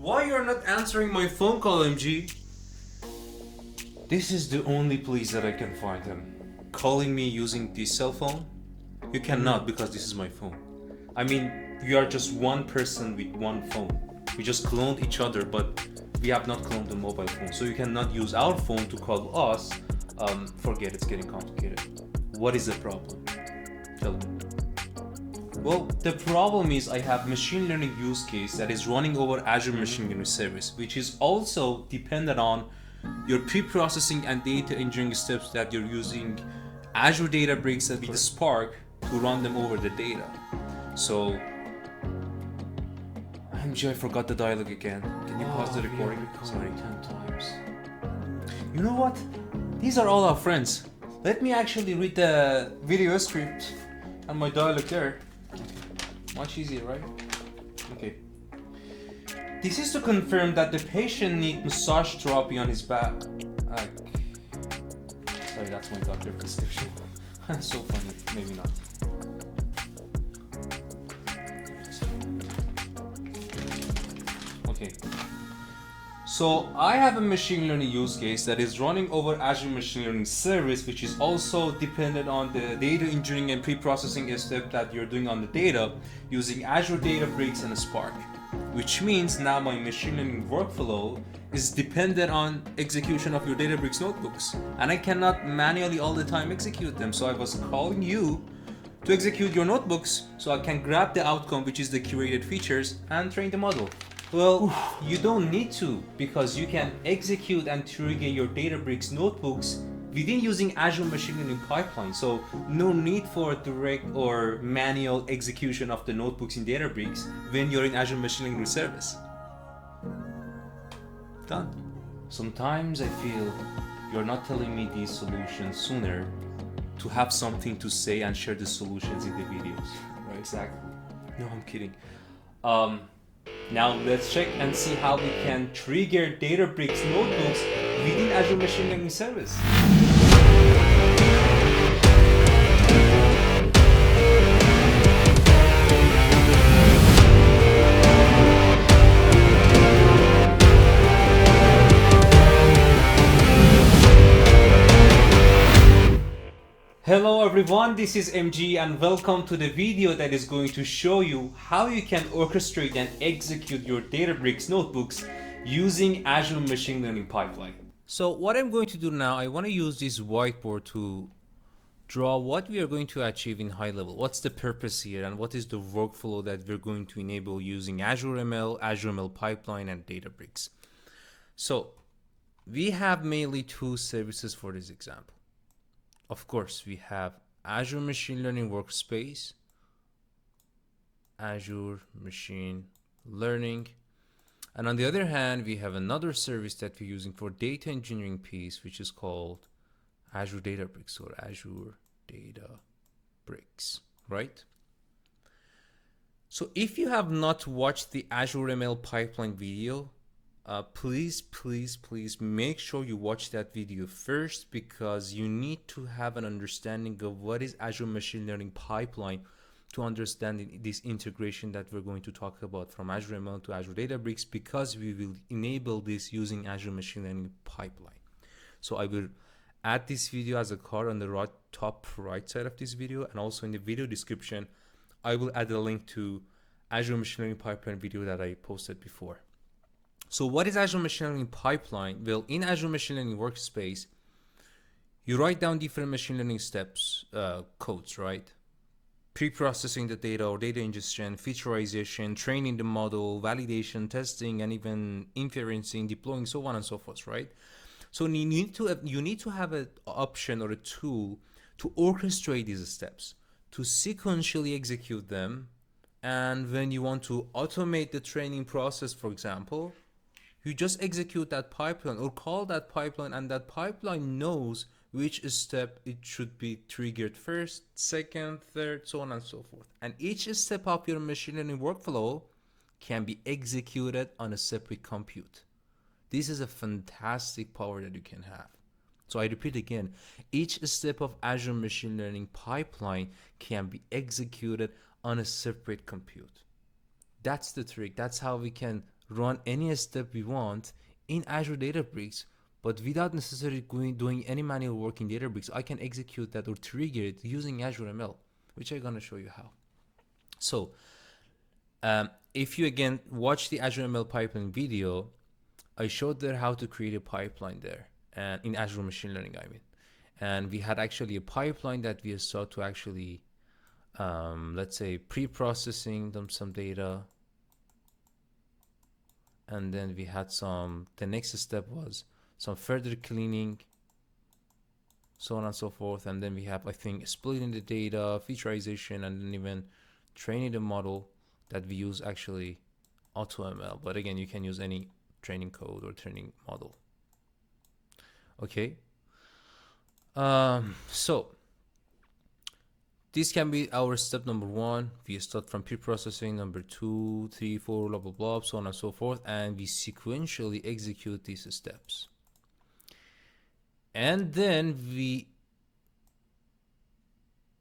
Why you're not answering my phone call, MG? This is the only place that I can find him. Calling me using this cell phone? You cannot, because this is my phone. I mean, we are just one person with one phone. We just cloned each other, but we have not cloned the mobile phone. So you cannot use our phone to call us. Forget, it's getting complicated. What is the problem? Tell me. Well, the problem is I have machine learning use case that is running over Azure Machine Learning service, which is also dependent on your pre-processing and data engineering steps that you're using Azure Databricks with Spark to run them over the data. So, MG, I forgot the dialogue again. Can you pause the recording? Sorry. 10 times. You know what? These are all our friends. Let me actually read the video script and my dialogue there. Much easier, right? Okay. This is to confirm that the patient needs massage therapy on his back. Sorry, that's my doctor prescription. So funny. Maybe not. Okay. So I have a machine learning use case that is running over Azure Machine Learning service, which is also dependent on the data engineering and pre-processing step that you're doing on the data using Azure Databricks and Spark. Which means now my machine learning workflow is dependent on execution of your Databricks notebooks. And I cannot manually all the time execute them. So I was calling you to execute your notebooks so I can grab the outcome, which is the curated features, and train the model. Well, you don't need to, because you can execute and trigger your Databricks notebooks within using Azure Machine Learning pipeline. So no need for direct or manual execution of the notebooks in Databricks when you're in Azure Machine Learning service. Done. Sometimes I feel you're not telling me these solutions sooner to have something to say and share the solutions in the videos. Right? Exactly. No, I'm kidding. Now let's check and see how we can trigger Databricks notebooks within Azure Machine Learning service. Hello everyone, this is MG and welcome to the video that is going to show you how you can orchestrate and execute your Databricks notebooks using Azure Machine Learning pipeline. So what I'm going to do now, I want to use this whiteboard to draw what we are going to achieve in high level. What's the purpose here and what is the workflow that we're going to enable using Azure ML, Azure ML pipeline and Databricks. So we have mainly two services for this example. Of course, we have Azure Machine Learning Workspace, Azure Machine Learning, and on the other hand, we have another service that we're using for data engineering piece, which is called Azure Databricks or Azure Databricks, right? So if you have not watched the Azure ML pipeline video, please make sure you watch that video first, because you need to have an understanding of what is Azure Machine Learning pipeline to understand this integration that we're going to talk about from Azure ML to Azure Databricks, because we will enable this using Azure Machine Learning pipeline. So I will add this video as a card on the top right side of this video, and also in the video description I will add a link to Azure Machine Learning pipeline video that I posted before. So what is Azure Machine Learning pipeline? Well, in Azure Machine Learning Workspace, you write down different machine learning steps, codes, right? Pre-processing the data or data ingestion, featureization, training the model, validation, testing, and even inferencing, deploying, so on and so forth, right? So you need to have an option or a tool to orchestrate these steps, to sequentially execute them. And when you want to automate the training process, for example, you just execute that pipeline or call that pipeline, and that pipeline knows which step it should be triggered first, second, third, so on and so forth. And each step of your machine learning workflow can be executed on a separate compute. This is a fantastic power that you can have. So I repeat again, each step of Azure Machine Learning pipeline can be executed on a separate compute. That's the trick. That's how we can run any step we want in Azure Databricks, but without necessarily doing any manual work in Databricks. I can execute that or trigger it using Azure ML, which I'm gonna show you how. So if you again watch the Azure ML pipeline video, I showed there how to create a pipeline there, and in Azure Machine Learning, I mean. And we had actually a pipeline that we start to actually, let's say, pre-processing some data. And then we had the next step was some further cleaning, so on and so forth. And then we have, I think, splitting the data, featureization, and then even training the model that we use actually AutoML. But again, you can use any training code or training model. Okay. So this can be our step number 1. We start from pre-processing, number 2, 3, 4, blah, blah, blah, so on and so forth. And we sequentially execute these steps. And then we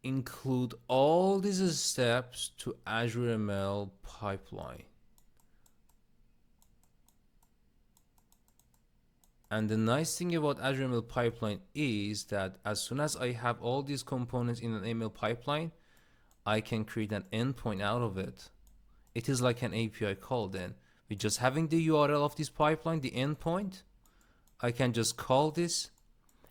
include all these steps to Azure ML pipeline. And the nice thing about Azure ML pipeline is that as soon as I have all these components in an ML pipeline, I can create an endpoint out of it. It is like an API call then. With just having the URL of this pipeline, the endpoint, I can just call this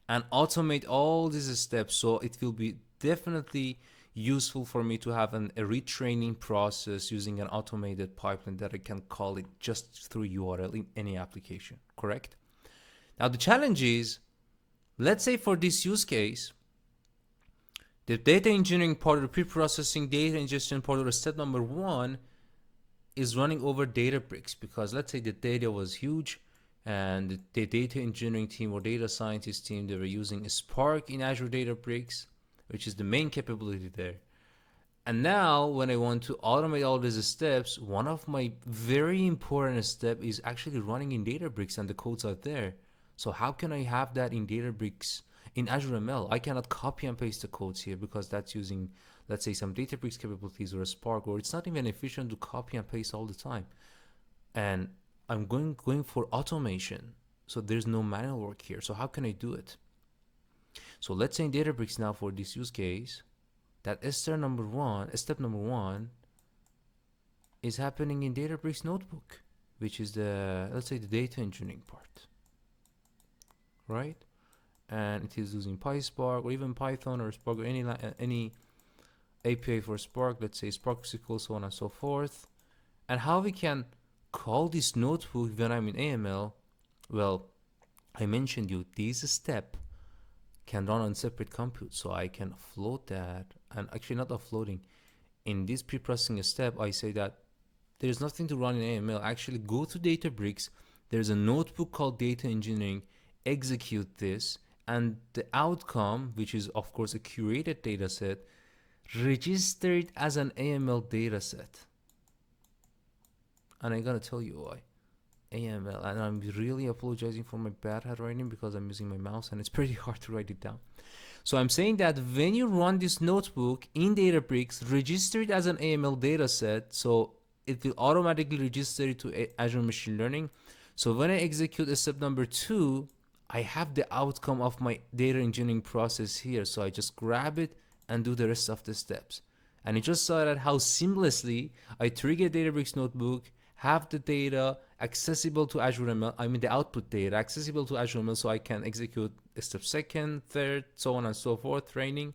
and automate all these steps. So it will be definitely useful for me to have a retraining process using an automated pipeline that I can call it just through URL in any application, correct? Now the challenge is, let's say for this use case, the data engineering part of the pre-processing data ingestion part of step number 1 is running over Databricks, because let's say the data was huge and the data engineering team or data scientist team, they were using Spark in Azure Databricks, which is the main capability there. And now when I want to automate all these steps, one of my very important steps is actually running in Databricks and the codes are there. So how can I have that in Databricks, in Azure ML? I cannot copy and paste the codes here because that's using, let's say, some Databricks capabilities or a Spark, or it's not even efficient to copy and paste all the time. And I'm going for automation. So there's no manual work here. So how can I do it? So let's say in Databricks now for this use case, that step number 1 is happening in Databricks notebook, which is the, let's say, the data engineering part. Right, and it is using PySpark or even Python or Spark or any API for Spark, let's say Spark SQL, so on and so forth. And how we can call this notebook when I'm in AML? Well, I mentioned you this step can run on separate compute, so I can float that. And actually not offloading, in this pre-processing step I say that there is nothing to run in AML. Actually go to Databricks, there's a notebook called data engineering, execute this, and the outcome, which is of course a curated data set, register it as an AML data set. And I'm gonna tell you why. AML, and I'm really apologizing for my bad handwriting because I'm using my mouse and it's pretty hard to write it down. So I'm saying that when you run this notebook in Databricks, register it as an AML data set, so it will automatically register it to Azure Machine Learning. So when I execute step number 2, I have the outcome of my data engineering process here. So I just grab it and do the rest of the steps. And you just saw that how seamlessly I trigger Databricks notebook, have the data accessible to Azure ML, I mean the output data accessible to Azure ML, so I can execute step 2nd, 3rd, so on and so forth, training.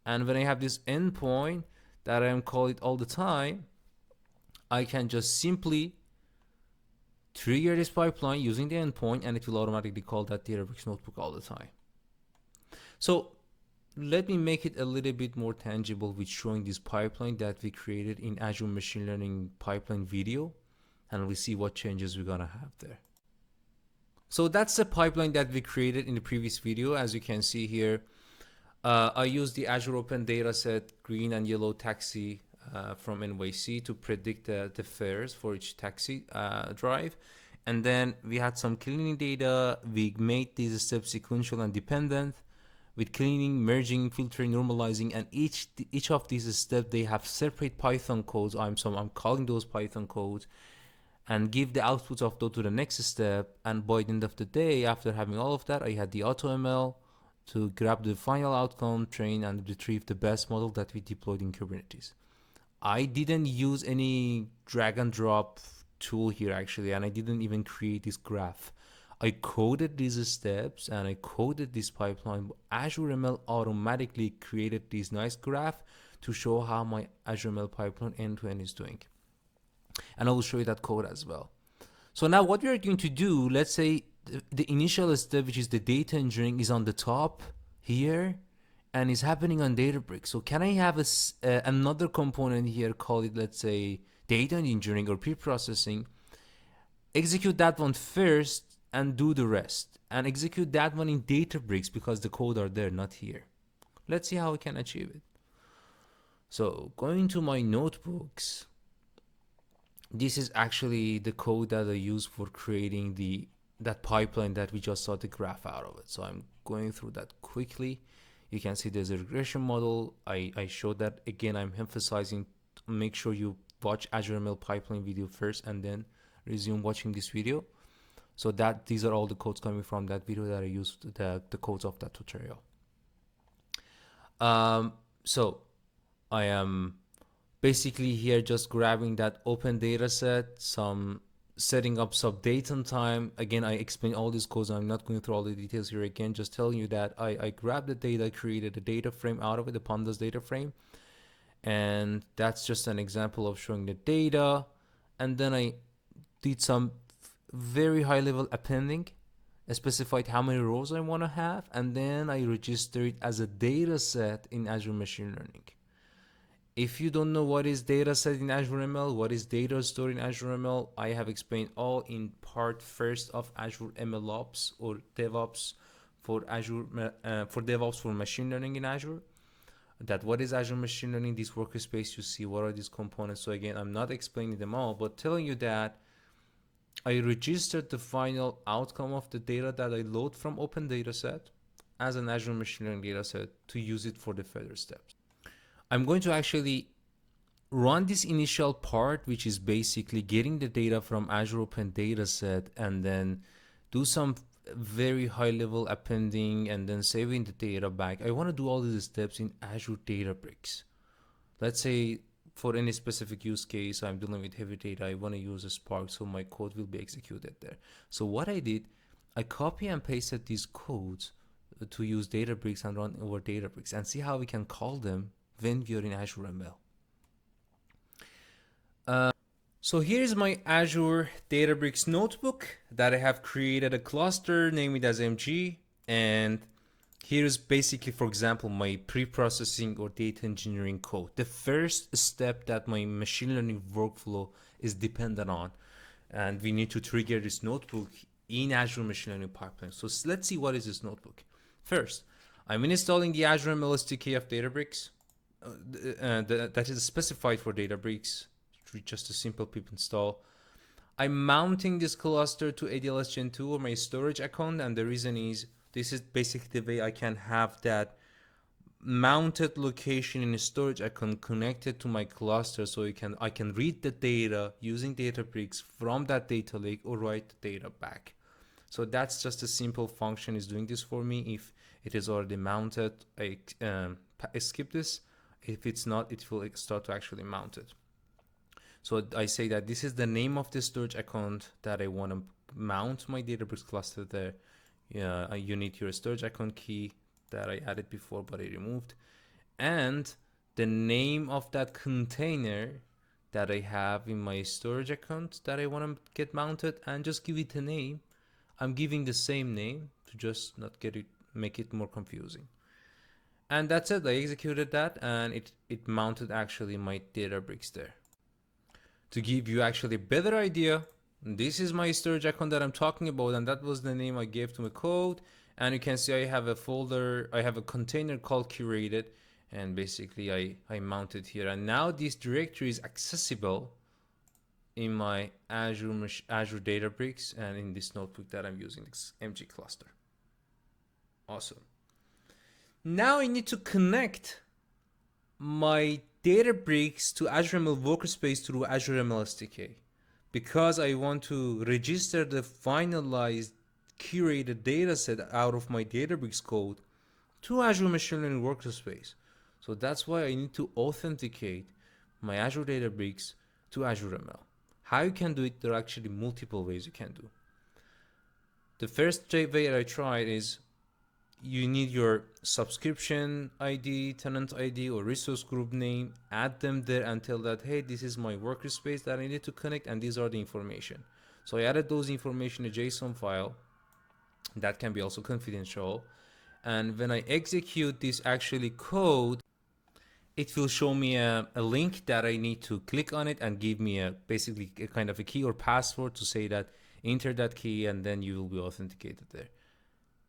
And when I have this endpoint that I am calling all the time, I can just simply trigger this pipeline using the endpoint and it will automatically call that Databricks notebook all the time. So let me make it a little bit more tangible with showing this pipeline that we created in Azure Machine Learning pipeline video, and we'll see what changes we're gonna have there. So that's the pipeline that we created in the previous video. As you can see here, I used the Azure Open Dataset green and yellow taxi from NYC to predict the fares for each taxi drive. And then we had some cleaning data. We made these steps sequential and dependent with cleaning, merging, filtering, normalizing, and each of these steps, they have separate Python codes. I'm calling those Python codes. and give the output of those to the next step. And by the end of the day, after having all of that, I had the AutoML to grab the final outcome, train, and retrieve the best model that we deployed in Kubernetes. I didn't use any drag and drop tool here actually, and I didn't even create this graph. I coded these steps and I coded this pipeline. Azure ML automatically created this nice graph to show how my Azure ML pipeline end-to-end is doing. And I will show you that code as well. So now what we are going to do, let's say the initial step, which is the data engineering, is on the top here and is happening on Databricks. So can I have another component here, call it, let's say, data engineering or pre-processing, execute that one first and do the rest, and execute that one in Databricks because the code are there, not here. Let's see how we can achieve it. So going to my notebooks, this is actually the code that I use for creating that pipeline that we just saw the graph out of it. So I'm going through that quickly. You can see there's a regression model. I showed that again. I'm emphasizing, make sure you watch Azure ML pipeline video first and then resume watching this video. So that these are all the codes coming from that video that I used, the codes of that tutorial. So I am basically here just grabbing that open data set, setting up some date and time. Again, I explain all these codes. I'm not going through all the details here again, just telling you that I grabbed the data, created a data frame out of it, the pandas data frame. And that's just an example of showing the data. And then I did some very high level appending. I specified how many rows I want to have. And then I register it as a data set in Azure Machine Learning. If you don't know what is data set in Azure ML, what is data store in Azure ML, I have explained all in part first of Azure ML Ops or DevOps for Azure for DevOps for machine learning in Azure. That what is Azure Machine Learning, this workspace you see, what are these components. So again, I'm not explaining them all, but telling you that I registered the final outcome of the data that I load from open dataset as an Azure Machine Learning dataset to use it for the further steps. I'm going to actually run this initial part, which is basically getting the data from Azure Open Dataset and then do some very high level appending and then saving the data back. I want to do all these steps in Azure Databricks. Let's say for any specific use case, I'm dealing with heavy data, I want to use a Spark, so my code will be executed there. So what I did, I copy and pasted these codes to use Databricks and run over Databricks and see how we can call them when we are in Azure ML. So here's my Azure Databricks notebook that I have created a cluster, name it as MG. And here's basically, for example, my pre-processing or data engineering code. The first step that my machine learning workflow is dependent on. And we need to trigger this notebook in Azure Machine Learning pipeline. So let's see what is this notebook. First, I'm installing the Azure ML SDK of Databricks. That is specified for Databricks, just a simple pip install. I'm mounting this cluster to ADLS Gen 2 or my storage account, and the reason is this is basically the way I can have that mounted location in a storage account connected to my cluster, so I can read the data using Databricks from that data lake or write the data back. So that's just a simple function is doing this for me. If it is already mounted, I skip this. If it's not, it will start to actually mount it. So I say that this is the name of the storage account that I want to mount my Databricks cluster there. You need your storage account key that I added before, but I removed. And the name of that container that I have in my storage account that I want to get mounted, and just give it a name. I'm giving the same name to just not make it more confusing. And that's it. I executed that and it mounted actually my Databricks there. To give you actually a better idea, this is my storage account that I'm talking about, and that was the name I gave to my code. And you can see I have a folder, I have a container called curated, and basically I mounted here. And now this directory is accessible in my Azure Databricks and in this notebook that I'm using, this MG cluster. Awesome. Now I need to connect my Databricks to Azure ML Workspace through Azure ML SDK. because I want to register the finalized curated data set out of my Databricks code to Azure Machine Learning Workspace. So that's why I need to authenticate my Azure Databricks to Azure ML. How you can do it, there are actually multiple ways you can do. The first way I tried is you need your subscription ID, tenant ID, or resource group name, add them there and tell that, hey, this is my workspace that I need to connect and these are the information. So I added those information in a JSON file that can be also confidential. And when I execute this actually code, it will show me a link that I need to click on it and give me basically a kind of a key or password to say that enter that key and then you will be authenticated there.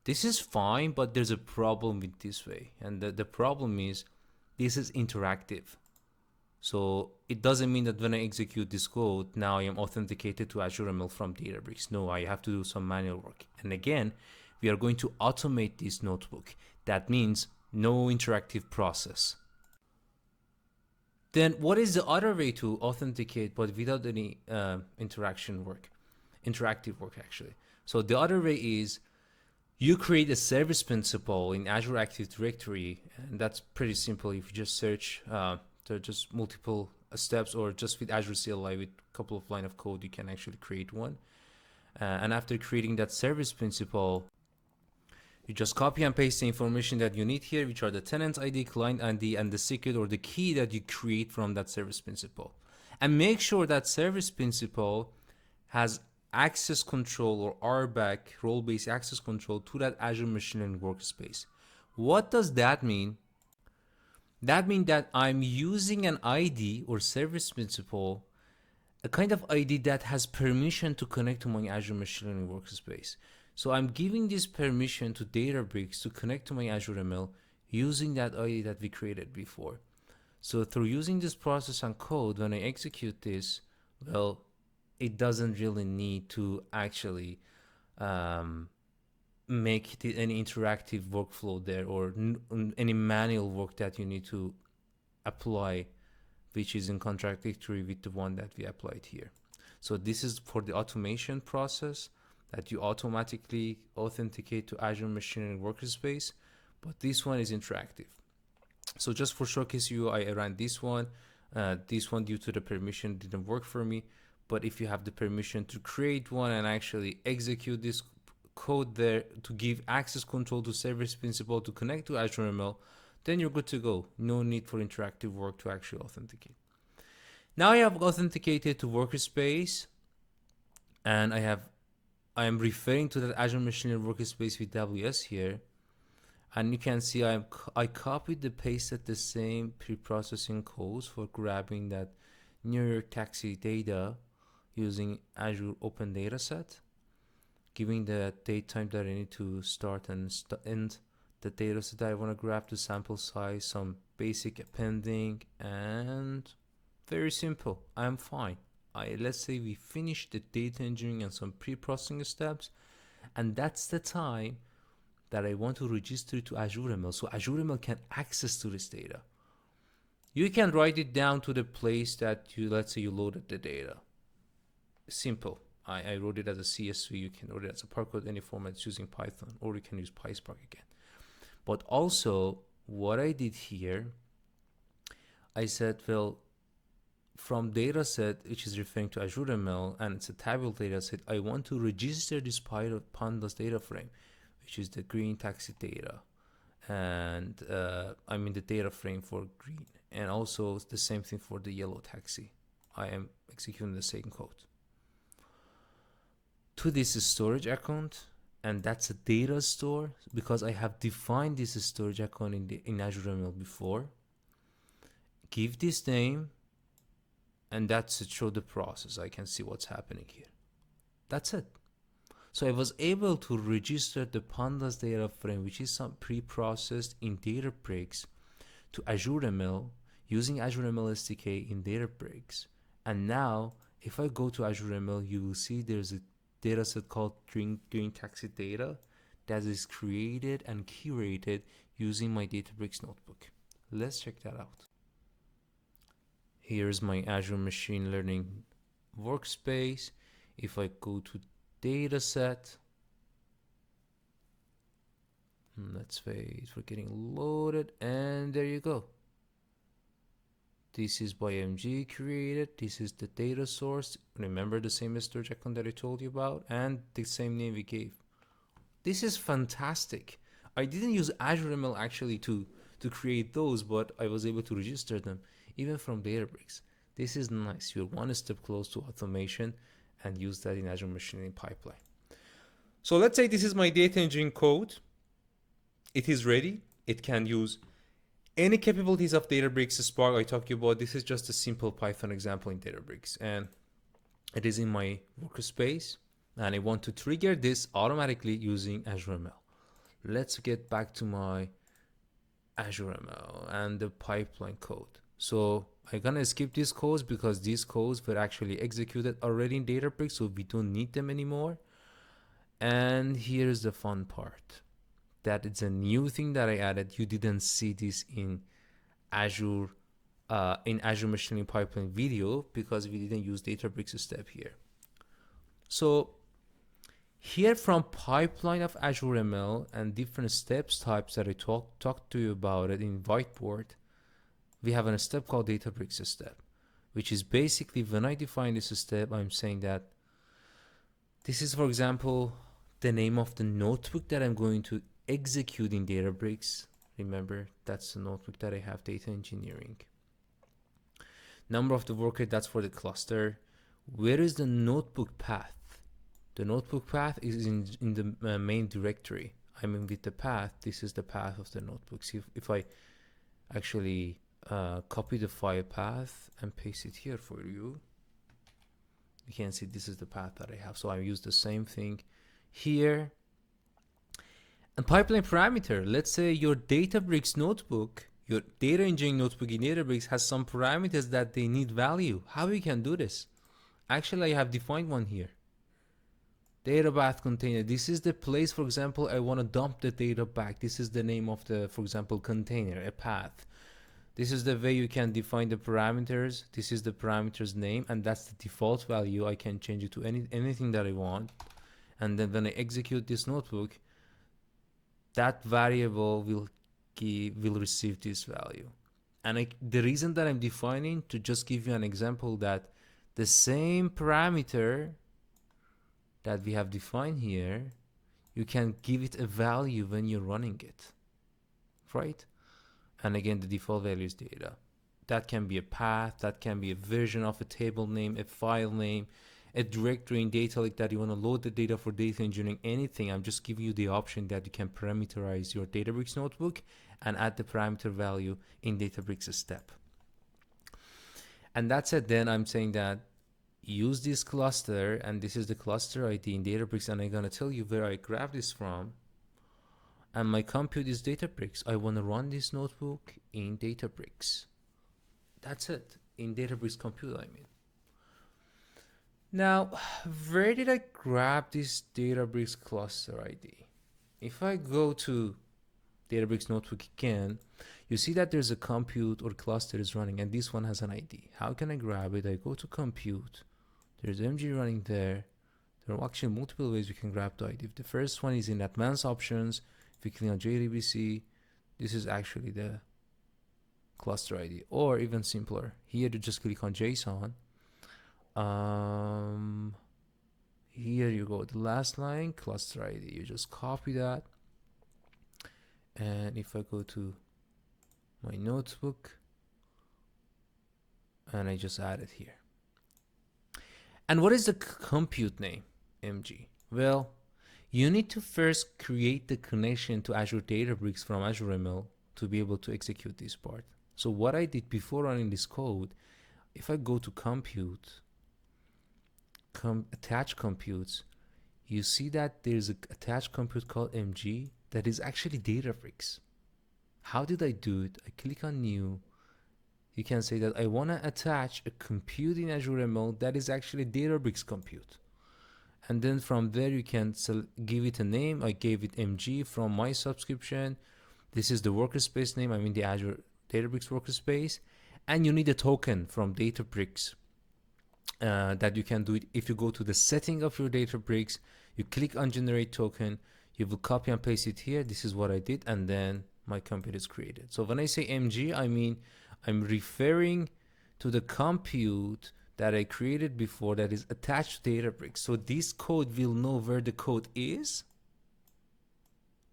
This is fine, but there's a problem with this way. And the problem is this is interactive. So it doesn't mean that when I execute this code, now I am authenticated to Azure ML from Databricks. No, I have to do some manual work. And again, we are going to automate this notebook. That means no interactive process. Then what is the other way to authenticate but without any interactive work actually? So the other way is you create a service principal in Azure Active Directory, and that's pretty simple. If you just search, there are just multiple steps, or just with Azure CLI with a couple of lines of code, you can actually create one. And after creating that service principal, you just copy and paste the information that you need here, which are the tenant ID, client ID, and the secret or the key that you create from that service principal. And make sure that service principal has access control or RBAC, role-based access control, to that Azure Machine Learning Workspace. What does that mean? That means that I'm using an ID or service principal, a kind of ID that has permission to connect to my Azure Machine Learning Workspace. So I'm giving this permission to Databricks to connect to my Azure ML using that ID that we created before. So through using this process and code, when I execute this, well, it doesn't really need to actually make any interactive workflow there, or any manual work that you need to apply, which is in contradictory with the one that we applied here. So this is for the automation process that you automatically authenticate to Azure Machine Learning Workspace, but this one is interactive. So just for showcase you, I ran this one. This one, due to the permission, didn't work for me. But if you have the permission to create one and actually execute this code there to give access control to service principal to connect to Azure ML, then you're good to go. No need for interactive work to actually authenticate. Now I have authenticated to workspace, and I am referring to that Azure Machine Learning Workspace with WS here. And you can see I copied and pasted the same pre-processing codes for grabbing that New York taxi data using Azure Open Dataset, giving the date time that I need to start and end the dataset that I want to grab, the sample size, some basic appending, and very simple. I'm fine. Let's say we finish the data engineering and some pre-processing steps, and that's the time that I want to register to Azure ML, so Azure ML can access to this data. You can write it down to the place that let's say you loaded the data. Simple. I wrote it as a CSV. You can write it as a Parquet, any format using Python, or you can use PySpark again. But also, what I did here, I said, well, from dataset, which is referring to Azure ML, and it's a tabular dataset, I want to register this pandas data frame, which is the green taxi data, and I mean the data frame for green, and also the same thing for the yellow taxi. I am executing the same code to this storage account, and that's a data store because I have defined this storage account in Azure ML before. Give this name, and that's it. Show the process. I can see what's happening here. That's it. So I was able to register the pandas data frame, which is some pre-processed in Databricks, to Azure ML using Azure ML SDK in Databricks. And now, if I go to Azure ML, you will see there's a dataset called green taxi data that is created and curated using my Databricks notebook. Let's check that out. Here's my Azure Machine Learning workspace. If I go to dataset, let's wait for getting loaded, and there you go. This is by MG created. This is the data source. Remember the same storage account that I told you about, and the same name we gave. This is fantastic. I didn't use Azure ML actually to create those, but I was able to register them even from Databricks. This is nice. You're one step close to automation and use that in Azure Machine Learning pipeline. So let's say this is my data engineering code. It is ready. It can use any capabilities of Databricks Spark I talked about. This is just a simple Python example in Databricks, and it is in my workspace, and I want to trigger this automatically using Azure ML. Let's get back to my Azure ML and the pipeline code. So I'm gonna skip these codes because these codes were actually executed already in Databricks, so we don't need them anymore. And here's the fun part. That it's a new thing that I added. You didn't see this in Azure Machine Learning pipeline video because we didn't use Databricks Step here. So here from pipeline of Azure ML and different steps types that I talked to you about it in whiteboard, we have a step called Databricks Step, which is basically when I define this step, I'm saying that this is, for example, the name of the notebook that I'm going to execute in Databricks. Remember, that's the notebook that I have, data engineering. Number of the worker, that's for the cluster. Where is the notebook path? The notebook path is in the main directory. I mean, with the path, this is the path of the notebooks. If I actually copy the file path and paste it here for you, you can see this is the path that I have. So I use the same thing here. And pipeline parameter, let's say your Databricks notebook, your data engineering notebook in Databricks has some parameters that they need value. How we can do this? Actually, I have defined one here. Data bath container. This is the place, for example, I want to dump the data back. This is the name of the, for example, container, a path. This is the way you can define the parameters. This is the parameter's name, and that's the default value. I can change it to anything that I want. And then when I execute this notebook, that variable will receive this value. And the reason that I'm defining, to just give you an example, that the same parameter that we have defined here, you can give it a value when you're running it, right? And again, the default value is data. That can be a path, that can be a version of a table name, a file name, a directory in data lake that you want to load the data for data engineering, anything. I'm just giving you the option that you can parameterize your Databricks notebook and add the parameter value in Databricks Step. And that's it. Then I'm saying that use this cluster, and this is the cluster ID in Databricks, and I'm going to tell you where I grabbed this from. And my compute is Databricks. I want to run this notebook in Databricks. That's it. In Databricks compute, I mean. Now, where did I grab this Databricks cluster ID? If I go to Databricks notebook again, you see that there's a compute or cluster is running, and this one has an ID. How can I grab it? I go to compute. There's MG running there. There are actually multiple ways we can grab the ID. The first one is in advanced options. If you click on JDBC, this is actually the cluster ID, or even simpler. Here you just click on JSON. Here you go, the last line, cluster ID. You just copy that, and if I go to my notebook and I just add it here. And what is the compute name? MG. Well, you need to first create the connection to Azure Databricks from Azure ML to be able to execute this part. So what I did before running this code, if I go to compute, attach computes, you see that there's a attached compute called MG that is actually Databricks. How did I do it? I click on new. You can say that I want to attach a compute in Azure ML that is actually Databricks compute. And then from there you can give it a name. I gave it MG from my subscription. This is the workspace name. I'm in the Azure Databricks workspace. And you need a token from Databricks that you can do it. If you go to the setting of your Databricks, you click on generate token, you will copy and paste it here. This is what I did, and then my compute is created. So when I say MG, I mean I'm referring to the compute that I created before that is attached to Databricks. So this code will know where the code is,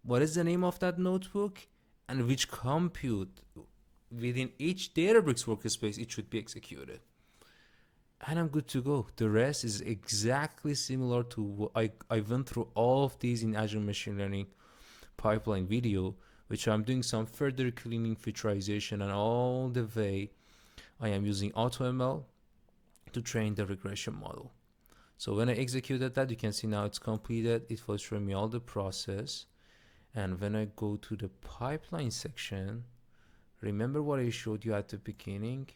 what is the name of that notebook, and which compute within each Databricks workspace it should be executed. And I'm good to go. The rest is exactly similar to what I went through all of these in Azure Machine Learning pipeline video, which I'm doing some further cleaning, featureization, and all the way I am using AutoML to train the regression model. So when I executed that, you can see now it's completed. It was showing me all the process. And when I go to the pipeline section, remember what I showed you at the beginning?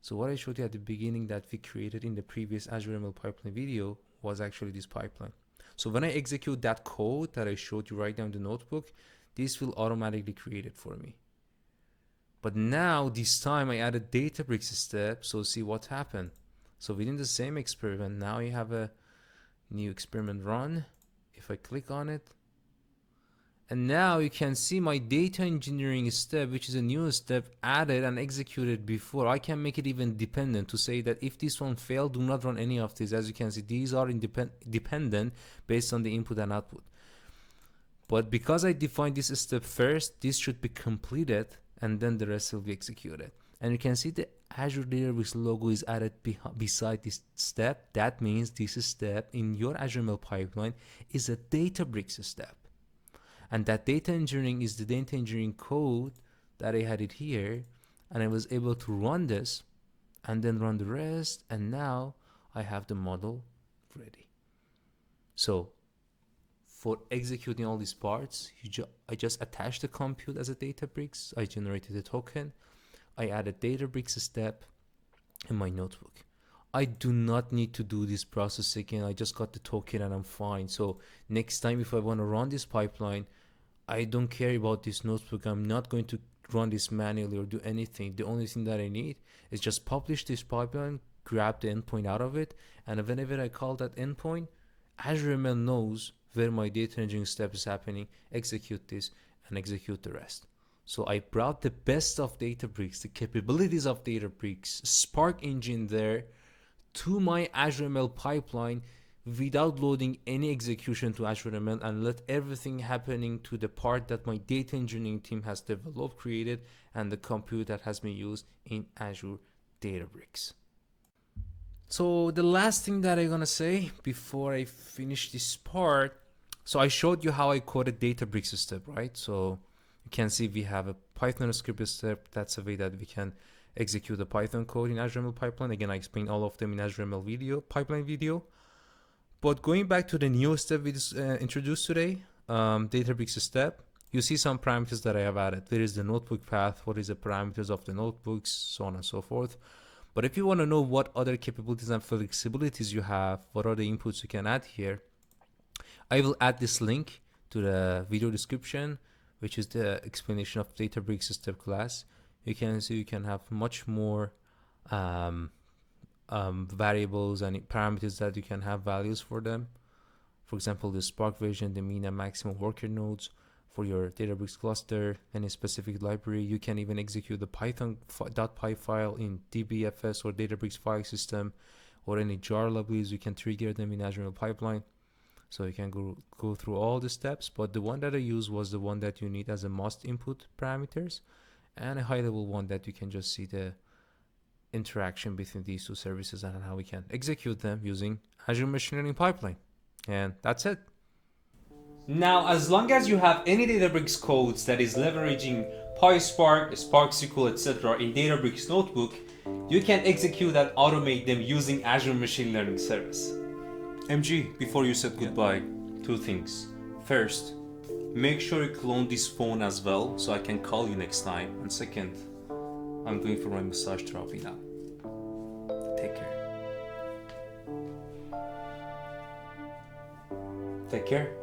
So what I showed you at the beginning that we created in the previous Azure ML pipeline video was actually this pipeline. So when I execute that code that I showed you right now in the notebook, this will automatically create it for me. But now this time I added Databricks step. So see what happened. So within the same experiment, now you have a new experiment run. If I click on it, and now you can see my data engineering step, which is a new step added and executed before. I can make it even dependent to say that if this one failed, do not run any of these. As you can see, these are dependent based on the input and output. But because I defined this step first, this should be completed and then the rest will be executed. And you can see the Azure Databricks logo is added beside this step. That means this step in your Azure ML pipeline is a Databricks step. And that data engineering is the data engineering code that I had it here. And I was able to run this and then run the rest. And now I have the model ready. So for executing all these parts, I just attached the compute as a Databricks. I generated a token. I added Databricks step in my notebook. I do not need to do this process again. I just got the token and I'm fine. So next time if I want to run this pipeline, I don't care about this notebook. I'm not going to run this manually or do anything. The only thing that I need is just publish this pipeline, grab the endpoint out of it, and whenever I call that endpoint, Azure ML knows where my data engineering step is happening, execute this, and execute the rest. So I brought the best of Databricks, the capabilities of Databricks, Spark engine there to my Azure ML pipeline without loading any execution to Azure ML, and let everything happening to the part that my data engineering team has developed, created, and the compute that has been used in Azure Databricks. So the last thing that I'm gonna say before I finish this part, so I showed you how I coded Databricks step, right? So you can see we have a Python script step. That's a way that we can execute the Python code in Azure ML pipeline. Again, I explained all of them in Azure ML video, pipeline video. But going back to the new step we introduced today, Databricks step, you see some parameters that I have added. There is the notebook path, what is the parameters of the notebooks, so on and so forth. But if you want to know what other capabilities and flexibilities you have, what are the inputs you can add here, I will add this link to the video description, which is the explanation of Databricks step class. You can see you can have much more variables and parameters that you can have values for them. For example, the Spark version, the mean and maximum worker nodes for your Databricks cluster, any specific library. You can even execute the Python.py file in DBFS or Databricks file system, or any jar libraries. You can trigger them in Azure ML pipeline. So you can go through all the steps, but the one that I used was the one that you need as a must input parameters, and a high level one that you can just see the interaction between these two services and how we can execute them using Azure Machine Learning pipeline. And that's it. Now, as long as you have any Databricks codes that is leveraging PySpark, Spark SQL, etc. in Databricks notebook, you can execute and automate them using Azure Machine Learning service. MG, before you said goodbye, two things. First, make sure you clone this phone as well so I can call you next time. And second, I'm going for my massage therapy now. Take care. Take care.